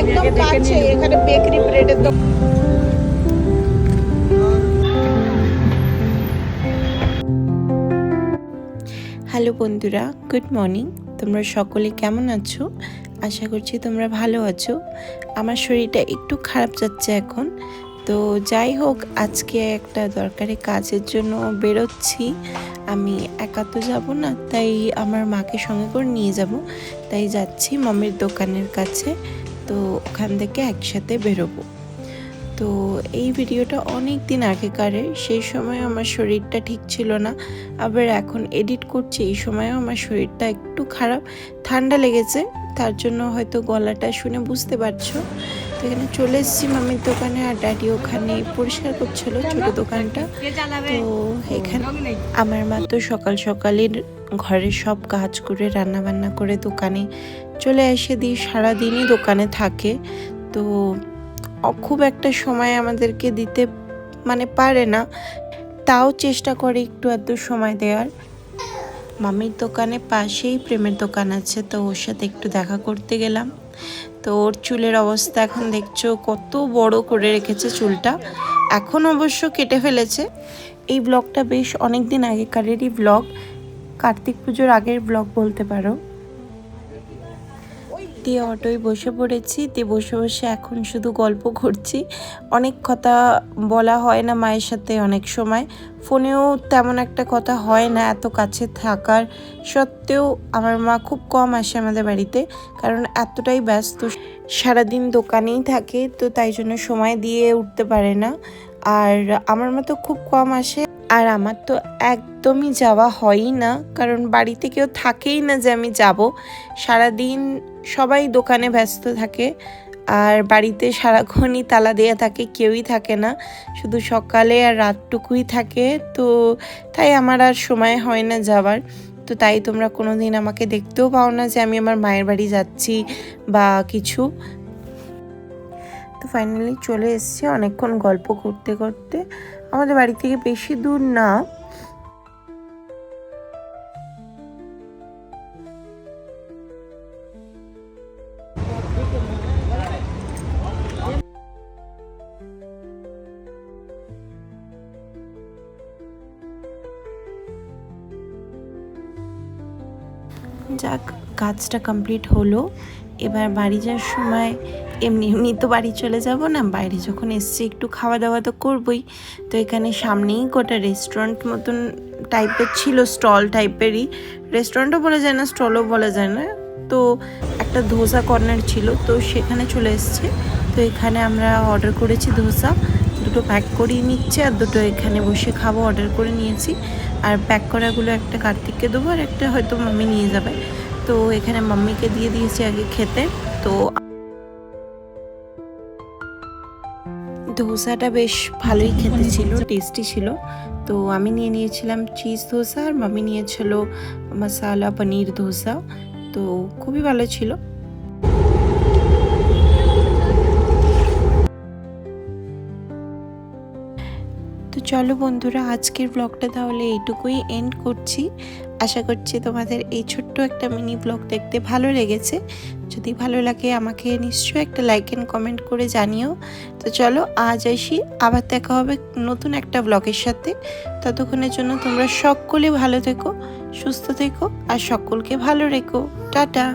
একদম কাছে এখানে বেকারি ব্রেডের দোকান। হ্যালো বন্ধুরা, গুড মর্নিং। তোমরা সকলে কেমন আছো? আশা করছি তোমরা ভালো আছো। আমার শরীরটা একটু খারাপ যাচ্ছে এখন, তো যাই হোক, আজকে একটা দরকারি কাজের জন্য বেরোচ্ছি। আমি একা তো যাব না, তাই আমার মাকে সঙ্গে করে নিয়ে যাব। তাই যাচ্ছি মামির দোকানের কাছে, তো ওখান থেকে একসাথে বেরোবো। তো এই ভিডিওটা অনেক দিন আগেকারের, সেই সময় আমার শরীরটা ঠিক ছিল না। আবার এখন এডিট করছি, এই সময়ও আমার শরীরটা একটু খারাপ, ঠান্ডা লেগেছে, তার জন্য হয়তো গলাটা শুনে বুঝতে পারছো। তো এখানে চলে এসেছি মামির দোকানে, আর ড্যাডি ওখানে পরিষ্কার করছিল ছোট দোকানটা। তো এখানে আমার মা তো সকাল সকালের ঘরের সব কাজ করে রান্না বান্না করে দোকানে চলে এসে দিয়ে সারাদিনই দোকানে থাকে। তো খুব একটা সময় আমাদেরকে দিতে পারে না, তাও চেষ্টা করে একটু আধটু সময় দেওয়ার। মামির দোকানে পাশেই প্রেমের দোকান আছে, তো ওর সাথে একটু দেখা করতে গেলাম। তো ওর চুলের অবস্থা এখন দেখছো, কত বড় করে রেখেছে চুলটা। এখন অবশ্য কেটে ফেলেছে। এই ব্লগটা বেশ অনেক দিন আগেকারেরই ব্লগ, কার্তিক পুজোর আগের ব্লগ বলতে পারো। দিয়ে অটোয় বসে পড়েছি, দিয়ে বসে বসে এখন শুধু গল্প করছি। অনেক কথা বলা হয় না মায়ের সাথে, অনেক সময় ফোনেও তেমন একটা কথা হয় না, এত কাছে থাকার সত্ত্বেও। আমার মা খুব কম আসে আমাদের বাড়িতে, কারণ এতটাই ব্যস্ত, সারাদিন দোকানেই থাকে, তো তাই জন্য সময় দিয়ে উঠতে পারে না। আর আমার মা তো খুব কম আসে, আর আমার তো একদমই যাওয়া হয়ই না, কারণ বাড়িতে কেউ থাকেই না যে আমি যাব। সারাদিন সবাই দোকানে ব্যস্ত থাকে, আর বাড়িতে সারাক্ষণই তালা দেওয়া থাকে, কেউই থাকে না, শুধু সকালে আর রাতটুকুই থাকে। তো তাই আমার আর সময় হয় না যাওয়ার। তো তাই তোমরা কোনো দিন আমাকে দেখতেও পাও না যে আমি আমার মায়ের বাড়ি যাচ্ছি বা কিছু। তো ফাইনালি চলে এসেছি অনেকক্ষণ গল্প করতে করতে। আমাদের বাড়ি থেকে বেশি দূর না। যাক, কাজটা কমপ্লিট হলো। এবার বাড়ি যাওয়ার সময় এমনি তো বাড়ি চলে যাব না, বাইরে যখন এসছি একটু খাওয়া দাওয়া তো করবই। তো এখানে সামনেই গোটা রেস্টুরেন্ট মতন টাইপের ছিল, স্টল টাইপেরই, রেস্টুরেন্টও বলা যায় না, স্টলও বলা যায় না। তো একটা ধোসা কর্নার ছিল, তো সেখানে চলে এসছে। তো এখানে আমরা অর্ডার করেছি ধোসা, দুটো প্যাক করিয়ে নিচ্ছে, আর দুটো এখানে বসে খাবো অর্ডার করে নিয়েছি। আর প্যাক করাগুলো একটা কার্তিককে দেবো, আর একটা হয়তো মাম্মি নিয়ে যাবে। তো এখানে মাম্মিকে দিয়ে দিয়েছি আগে খেতে। তো ধোসাটা বেশ ভালোই খেতে ছিল, টেস্টি ছিল। তো আমি নিয়ে নিয়েছিলাম চিজ ধোসা, আর মাম্মি নিয়েছিল মশালা পনির ধোসা। তো খুবই ভালো ছিল। তো চলো বন্ধুরা, আজকের ব্লগটা তাহলে এইটুকুই এন্ড করছি। আশা করছি তোমাদের এই ছোট্ট একটা মিনি ব্লগ দেখতে ভালো লেগেছে। যদি ভালো লাগে আমাকে নিশ্চয়ই একটা লাইক এন্ড কমেন্ট করে জানিও। তো চলো আজ আসি, আবার দেখা হবে নতুন একটা ব্লগের সাথে। ততক্ষণের জন্য তোমরা সকলে ভালো থেকো, সুস্থ থেকো, আর সকলকে ভালো রেখো। টাটা।